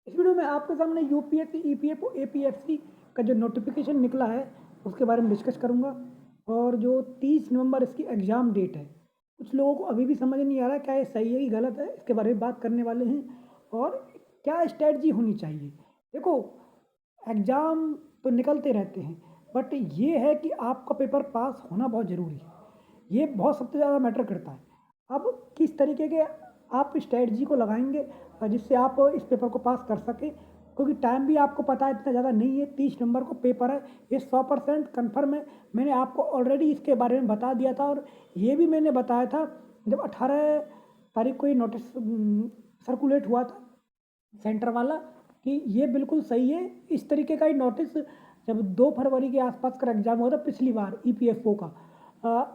इस वीडियो में आपके सामने यूपीएससी, ईपीएफओ, एपीएफसी का जो नोटिफिकेशन निकला है उसके बारे में डिस्कस करूंगा। और जो 30 नवंबर इसकी एग्ज़ाम डेट है, कुछ लोगों को अभी भी समझ नहीं आ रहा क्या ये सही है कि गलत है, इसके बारे में बात करने वाले हैं। और क्या स्ट्रेटजी होनी चाहिए। देखो, एग्ज़ाम तो निकलते रहते हैं, बट ये है कि आपका पेपर पास होना बहुत ज़रूरी है। ये बहुत सबसे ज़्यादा मैटर करता है। अब किस तरीके के आप स्ट्रैटेजी को लगाएँगे जिससे आप इस पेपर को पास कर सकें, क्योंकि टाइम भी आपको पता है इतना ज़्यादा नहीं है। 30 नवंबर को पेपर है, ये 100% कन्फर्म है। मैंने आपको ऑलरेडी इसके बारे में बता दिया था और ये भी मैंने बताया था जब 18 तारीख को ये नोटिस सर्कुलेट हुआ था सेंटर वाला, कि ये बिल्कुल सही है। इस तरीके का ही नोटिस जब 2 फरवरी के आसपास का एग्ज़ाम हुआ था पिछली बार ईपीएफओ का,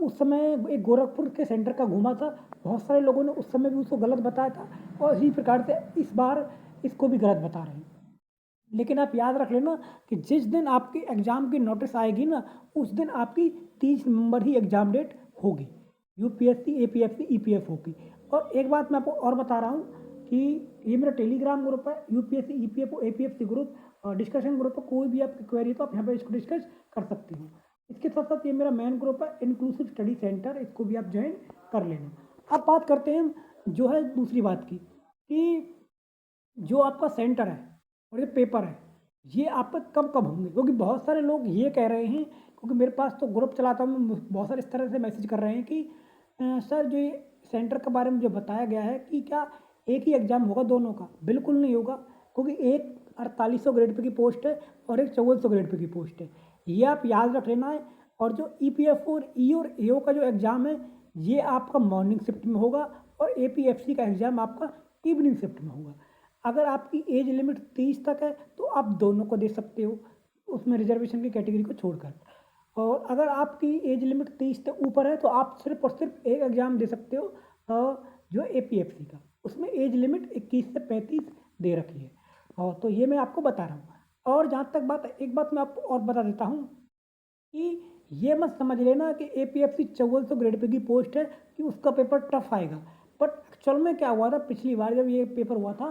उस समय एक गोरखपुर के सेंटर का घूमा था। बहुत सारे लोगों ने उस समय भी उसको गलत बताया था और इसी प्रकार से इस बार इसको भी गलत बता रहे हैं। लेकिन आप याद रख लेना कि जिस दिन आपकी एग्ज़ाम की नोटिस आएगी ना, उस दिन आपकी 30 नवंबर ही एग्ज़ाम डेट होगी, यूपीएससी, एपीएफसी, ईपीएफओ की। और एक बात मैं आपको और बता रहा हूँ कि ये मेरा टेलीग्राम ग्रुप है, UPSC, EPFO, APFC group, discussion group है। कोई भी आपकी क्वेरी तो आप यहाँ पर इसको डिस्कस कर सकते हो। इसके साथ साथ ये मेरा मेन ग्रुप है इंक्लूसिव स्टडी सेंटर, इसको भी आप ज्वाइन कर लेना। अब बात करते हैं जो है दूसरी बात की, कि जो आपका सेंटर है और ये पेपर है, ये आपका कब-कब होंगे? क्योंकि बहुत सारे लोग ये कह रहे हैं, क्योंकि मेरे पास तो ग्रुप चलाता हूँ, बहुत सारे इस तरह से मैसेज कर रहे हैं कि सर जो ये सेंटर के बारे में जो बताया गया है कि क्या एक ही एग्ज़ाम होगा दोनों का? बिल्कुल नहीं होगा, क्योंकि एक 4800 ग्रेड पे की पोस्ट है और एक 5400 ग्रेड पे की पोस्ट है। ये आप याद रख लेना है। और जो ईपीएफओ और एओ का जो एग्ज़ाम है, ये आपका मॉर्निंग शिफ्ट में होगा और एपीएफसी का एग्ज़ाम आपका इवनिंग शिफ्ट में होगा। अगर आपकी एज लिमिट 30 तक है तो आप दोनों को दे सकते हो, उसमें रिजर्वेशन की कैटेगरी को छोड़कर। और अगर आपकी एज लिमिट 30 से ऊपर है तो आप सिर्फ और सिर्फ एक एग्ज़ाम दे सकते हो, जो एपीएफसी का, उसमें एज लिमिट 21 से 35 दे रखी है। और तो ये मैं आपको बता रहा हूँ। और जहाँ तक बात, एक बात मैं आपको और बता देता हूँ कि ये मत समझ लेना कि एपीएफसी 5400 ग्रेड पे की पोस्ट है कि उसका पेपर टफ आएगा। बट एक्चुअल में क्या हुआ था, पिछली बार जब ये पेपर हुआ था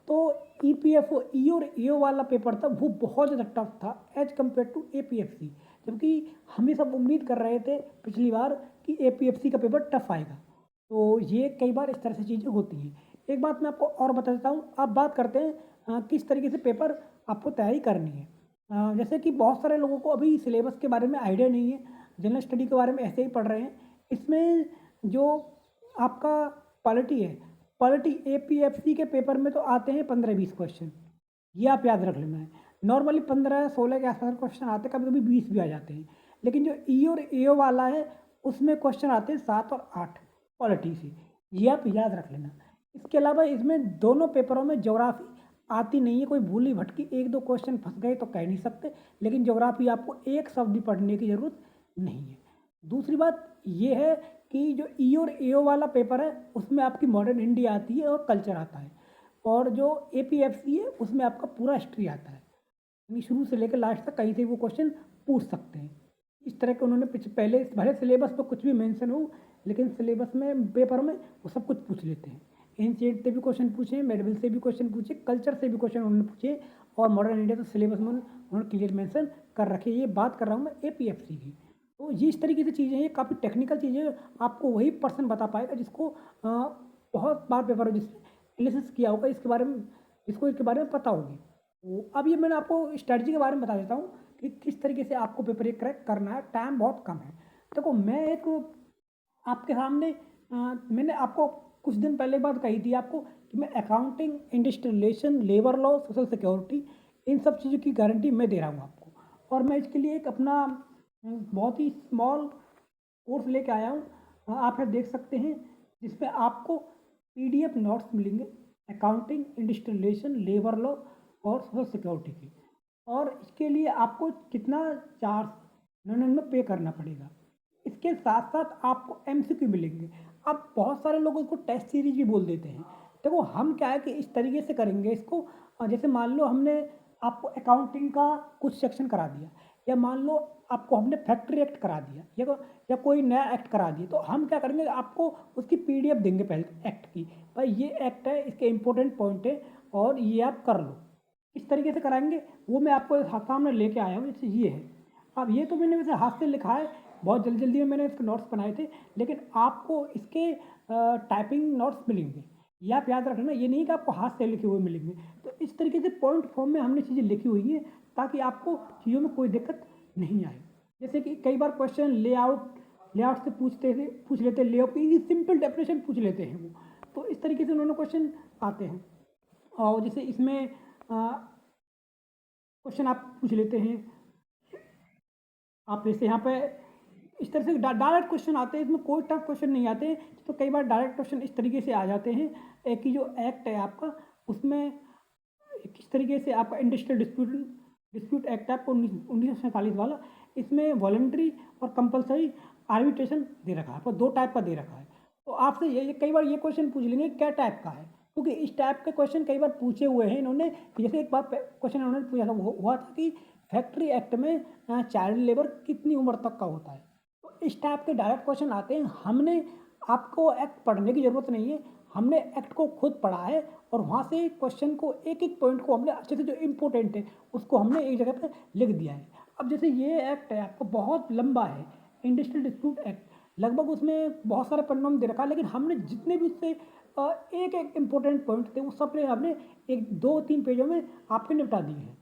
तो ईपीएफओ ई और एओ वाला पेपर था, वो बहुत ज़्यादा टफ था एज कम्पेयर टू एपीएफसी। जबकि हम ही सब उम्मीद कर रहे थे पिछली बार कि एपीएफसी का पेपर टफ आएगा। तो ये कई बार इस तरह से चीज़ें होती हैं। एक बात मैं आपको और बता देता हूँ। अब बात करते हैं किस तरीके से पेपर आपको तैयारी करनी है। जैसे कि बहुत सारे लोगों को अभी सिलेबस के बारे में आइडिया नहीं है, जनरल स्टडी के बारे में ऐसे ही पढ़ रहे हैं। इसमें जो आपका पॉलिटी है, पॉलिटी एपीएफसी के पेपर में तो आते हैं 15-20 क्वेश्चन, ये आप याद रख लेना है। नॉर्मली 15-16 के आसपास क्वेश्चन आते हैं, कभी कभी 20 भी आ जाते हैं। लेकिन जो ई और एओ वाला है उसमें क्वेश्चन आते हैं 7 और 8 पॉलिटी से, ये आप याद रख लेना। इसके अलावा इसमें दोनों पेपरों में ज्योग्राफी आती नहीं है। कोई भूली भटकी 1-2 क्वेश्चन फंस गए तो कह नहीं सकते, लेकिन ज्योग्राफी आपको एक शब्द भी पढ़ने की ज़रूरत नहीं है। दूसरी बात ये है कि जो ई और एओ वाला पेपर है उसमें आपकी मॉडर्न इंडिया आती है और कल्चर आता है। और जो एपीएफसी है उसमें आपका पूरा हिस्ट्री आता है, यानी शुरू से लेकर लास्ट तक कहीं से वो क्वेश्चन पूछ सकते हैं। इस तरह के उन्होंने पहले भले सिलेबस पर कुछ भी मेंशन हो, लेकिन सिलेबस में पेपर में वो सब कुछ पूछ लेते हैं। एंशिएंट से भी क्वेश्चन पूछे, मेडवल से भी क्वेश्चन पूछे, कल्चर से भी क्वेश्चन उन्होंने पूछे। और मॉडर्न इंडिया तो सिलेबस में उन्होंने क्लियर मेंशन कर रखी है। ये बात कर रहा हूँ मैं एपीएफसी की। तो ये इस तरीके से चीज़ें हैं, ये काफ़ी टेक्निकल चीज़ें आपको वही पर्सन बता पाएगा जिसको बहुत बार पेपर जिसने एनालिसिस किया होगा इसके बारे में, जिसको इसके बारे में पता होगी। तो अब ये मैंने आपको स्ट्रैटेजी के बारे में बता देता हूँ कि किस तरीके से आपको पेपर ये क्रैक करना है। टाइम बहुत कम है। देखो, मैं एक आपके सामने मैंने आपको कुछ दिन पहले बात कही थी आपको कि मैं accounting, industrial relation, labour law, social security, इन सब चीज़ों की गारंटी मैं दे रहा हूँ आपको। और मैं इसके लिए एक अपना बहुत ही स्मॉल कोर्स लेके आया हूँ, आप यहाँ देख सकते हैं, जिसमें आपको पीडीएफ नोट्स मिलेंगे accounting, industrial relation, labour law और सोशल सिक्योरिटी की। और इसके लिए आपको कितना चार्ज 99 पे करना पड़ेगा। इसके साथ साथ आपको एमसीक्यू मिलेंगे। अब बहुत सारे लोग इसको टेस्ट सीरीज भी बोल देते हैं। देखो, हम क्या है कि इस तरीके से करेंगे इसको, जैसे मान लो हमने आपको अकाउंटिंग का कुछ सेक्शन करा दिया, या मान लो आपको हमने फैक्ट्री एक्ट करा दिया, या कोई नया एक्ट करा दिया, तो हम क्या करेंगे, आपको उसकी पीडीएफ देंगे पहले एक्ट की। भाई ये एक्ट है, इसके इंपॉर्टेंट पॉइंट है और ये आप कर लो। इस तरीके से कराएंगे, वो मैं आपको सामने लेके आया हूँ। जैसे ये है, अब ये तो मैंने वैसे हाथ से लिखा है, बहुत जल्दी जल्दी में मैंने इसके नोट्स बनाए थे, लेकिन आपको इसके टाइपिंग नोट्स मिलेंगे। ये आप याद रखना, ये नहीं कि आपको हाथ से लिखे हुए मिलेंगे। तो इस तरीके से पॉइंट फॉर्म में हमने चीज़ें लिखी हुई हैं ताकि आपको चीज़ों में कोई दिक्कत नहीं आए। जैसे कि कई बार क्वेश्चन लेआउट से पूछ लेते हैं, लेआउट की सिंपल डेफिनेशन पूछ लेते हैं वो। तो इस तरीके से उन्होंने क्वेश्चन आते हैं। और जैसे इसमें क्वेश्चन आप पूछ लेते हैं, आप जैसे यहाँ पे इस तरह से डायरेक्ट क्वेश्चन आते हैं, इसमें कोई टफ क्वेश्चन नहीं आते। तो कई बार डायरेक्ट क्वेश्चन इस तरीके से आ जाते हैं। एक ही जो एक्ट है आपका, उसमें किस तरीके से आपका इंडस्ट्रियल डिस्प्यूट एक्ट है आपको 1947 वाला, इसमें वॉलंटरी और कंपलसरी आर्बिट्रेशन दे रखा है, आपको 2 टाइप का दे रखा है। तो आपसे ये कई बार ये क्वेश्चन पूछ लेंगे क्या टाइप का है, क्योंकि इस टाइप के क्वेश्चन कई बार पूछे हुए हैं इन्होंने। जैसे एक बार क्वेश्चन इन्होंने पूछा था, हुआ था कि फैक्ट्री एक्ट में चाइल्ड लेबर कितनी उम्र तक का होता है। तो इस टाइप के डायरेक्ट क्वेश्चन आते हैं। हमने आपको एक्ट पढ़ने की ज़रूरत नहीं है, हमने एक्ट को खुद पढ़ा है और वहाँ से क्वेश्चन को एक एक पॉइंट को हमने अच्छे से, जो इम्पोर्टेंट है उसको हमने एक जगह पर लिख दिया है। अब जैसे ये एक्ट है आपको बहुत लंबा है, इंडस्ट्रियल डिस्प्यूट एक्ट, लगभग उसमें बहुत सारे परिणाम दे रखा है, लेकिन हमने जितने भी उससे एक एक इम्पोर्टेंट पॉइंट थे उस सब ने हमने 1-2-3 पेजों में आपके निपटा दिए हैं।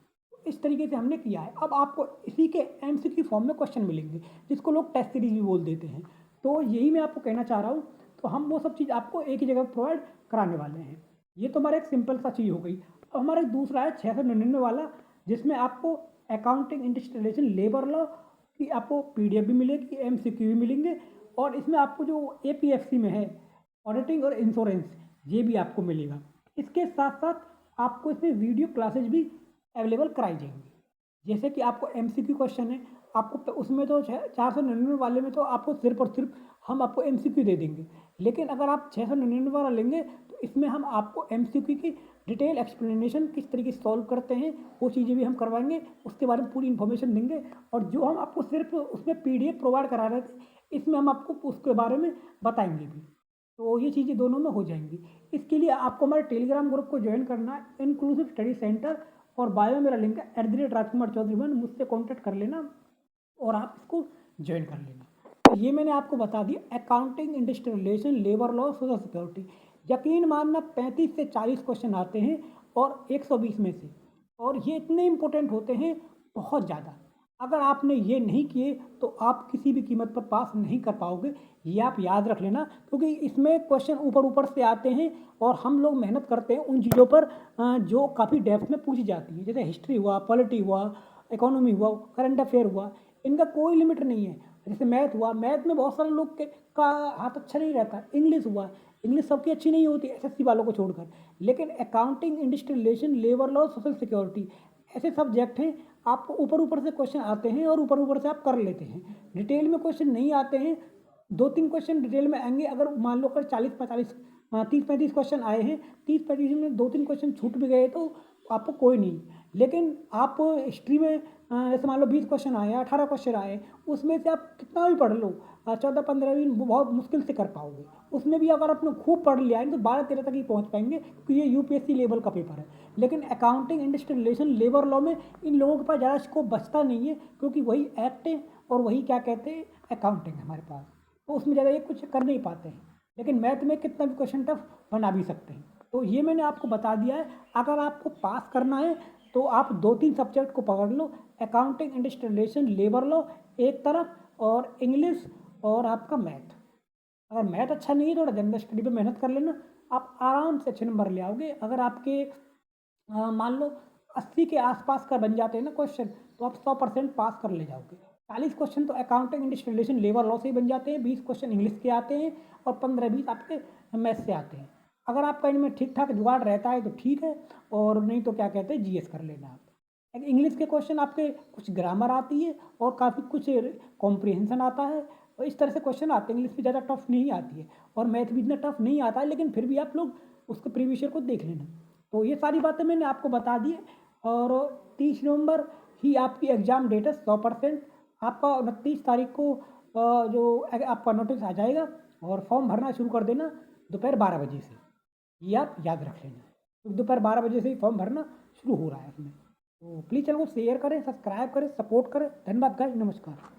इस तरीके से हमने किया है। अब आपको इसी के एमसीक्यू फॉर्म में क्वेश्चन मिलेंगे, जिसको लोग टेस्ट सीरीज भी बोल देते हैं। तो यही मैं आपको कहना चाह रहा हूँ। तो हम वो सब चीज़ आपको एक ही जगह प्रोवाइड कराने वाले हैं। ये तो हमारा एक सिंपल सा चीज़ हो गई। अब हमारा एक दूसरा है 699 वाला, जिसमें आपको अकाउंटिंग इंडस्ट्रियलाइजेशन लेबर लॉ की आपको पीडीएफ भी मिलेगी, एमसीक्यू भी मिलेंगे, और इसमें आपको जो एपीएफसी में है ऑडिटिंग और इंश्योरेंस, ये भी आपको मिलेगा। इसके साथ साथ आपको इसमें वीडियो क्लासेज भी अवेलेबल कराई जाएंगी। जैसे कि आपको एमसीक्यू क्वेश्चन है, आपको उसमें तो 499 वाले में तो आपको सिर्फ और सिर्फ हम आपको एमसीक्यू दे देंगे, लेकिन अगर आप 699 वाला लेंगे तो इसमें हम आपको एमसीक्यू की डिटेल एक्सप्लेनेशन किस तरीके से सॉल्व करते हैं वो चीज़ें भी हम करवाएंगे, उसके बारे में पूरी इन्फॉर्मेशन देंगे। और जो हम आपको सिर्फ उसमें पीडीएफ प्रोवाइड करा रहे थे, इसमें हम आपको उसके बारे में बताएंगे भी। तो ये चीज़ें दोनों में हो जाएंगी। इसके लिए आपको हमारे टेलीग्राम ग्रुप को ज्वाइन करना है, इंक्लूसिव स्टडी सेंटर, और बायो मेरा लिंक है @राजकुमार चौधरी1, मुझसे कॉन्टैक्ट कर लेना और आप इसको ज्वाइन कर लेना। तो ये मैंने आपको बता दिया accounting industrial relation labour law social security. यकीन मानना 35 से 40 क्वेश्चन आते हैं और 120 में से, और ये इतने इंपॉर्टेंट होते हैं बहुत ज़्यादा। अगर आपने ये नहीं किए तो आप किसी भी कीमत पर पास नहीं कर पाओगे, ये आप याद रख लेना। क्योंकि इसमें क्वेश्चन ऊपर ऊपर से आते हैं और हम लोग मेहनत करते हैं उन चीज़ों पर जो काफ़ी डेप्थ में पूछी जाती है। जैसे हिस्ट्री हुआ, पॉलिटी हुआ, इकोनॉमी हुआ, करंट अफेयर हुआ, इनका कोई लिमिट नहीं है। जैसे मैथ हुआ, मैथ में बहुत सारे लोग का हाथ अच्छा नहीं रहता। इंग्लिश हुआ, इंग्लिश सबकी अच्छी नहीं होती एसएससी वालों को छोड़कर, लेकिन accounting industrial relation labour law social security ऐसे सब्जेक्ट हैं, आपको ऊपर ऊपर से क्वेश्चन आते हैं और ऊपर ऊपर से आप कर लेते हैं। डिटेल में क्वेश्चन नहीं आते हैं, 2-3 क्वेश्चन डिटेल में आएंगे। अगर मान लो अगर 40-45 30-35 क्वेश्चन आए हैं, 30-35 में 2-3 क्वेश्चन छूट भी गए तो आपको कोई नहीं। लेकिन आप हिस्ट्री में जैसे मान लो 20 क्वेश्चन आए, 18 क्वेश्चन आए, उसमें से आप कितना भी पढ़ लो, 14-15 भी बहुत मुश्किल से कर पाओगे। उसमें भी अगर आपने खूब पढ़ लिया है तो 12-13 तक ही पहुंच पाएंगे, क्योंकि ये यूपीएससी लेवल का पेपर है। लेकिन accounting industrial relation labour law में इन लोगों के पास ज़्यादा स्कोप बचता नहीं है, क्योंकि वही एक्ट है और वही क्या कहते हैं अकाउंटिंग है हमारे पास, तो उसमें ज़्यादा ये कुछ कर नहीं पाते हैं। लेकिन मैथ में कितना भी क्वेश्चन टफ बना भी सकते हैं। तो ये मैंने आपको बता दिया है। अगर आपको पास करना है तो आप 2-3 सब्जेक्ट को पकड़ लो, accounting industrial relation labour law एक तरफ, और इंग्लिश और आपका मैथ। अगर मैथ अच्छा नहीं है, थोड़ा जनरल स्टडी पे मेहनत कर लेना, आप आराम से अच्छे नंबर ले आओगे। अगर आपके मान लो 80 के आसपास का बन जाते हैं ना क्वेश्चन, तो आप 100% पास कर ले जाओगे। 40 क्वेश्चन तो accounting industrial relation labour law से ही बन जाते हैं, 20 क्वेश्चन इंग्लिश के आते हैं और 15-20 आपके मैथ से आते हैं। अगर आपका इनमें ठीक ठाक जुगाड़ रहता है तो ठीक है, और नहीं तो क्या कहते हैं जीएस कर लेना आप। इंग्लिश के क्वेश्चन आपके कुछ ग्रामर आती है और काफ़ी कुछ कॉम्प्रिहेंशन आता है, और इस तरह से क्वेश्चन आते हैं। इंग्लिश भी ज़्यादा टफ नहीं आती है और मैथ भी इतना टफ नहीं आता है, लेकिन फिर भी आप लोग उसके प्रीवियस ईयर को देख लेना। तो ये सारी बातें मैंने आपको बता दी है। और 30 नवंबर ही आपकी एग्ज़ाम डेट है 100%। आपका 29 तारीख को जो आपका नोटिस आ जाएगा, और फॉर्म भरना शुरू कर देना दोपहर 12 बजे से। ये आप याद रख लेना, तो दोपहर 12 बजे से ही फॉर्म भरना शुरू हो रहा है उसमें। तो प्लीज़ चैनल को शेयर करें, सब्सक्राइब करें, सपोर्ट करें। धन्यवाद गाइस, नमस्कार।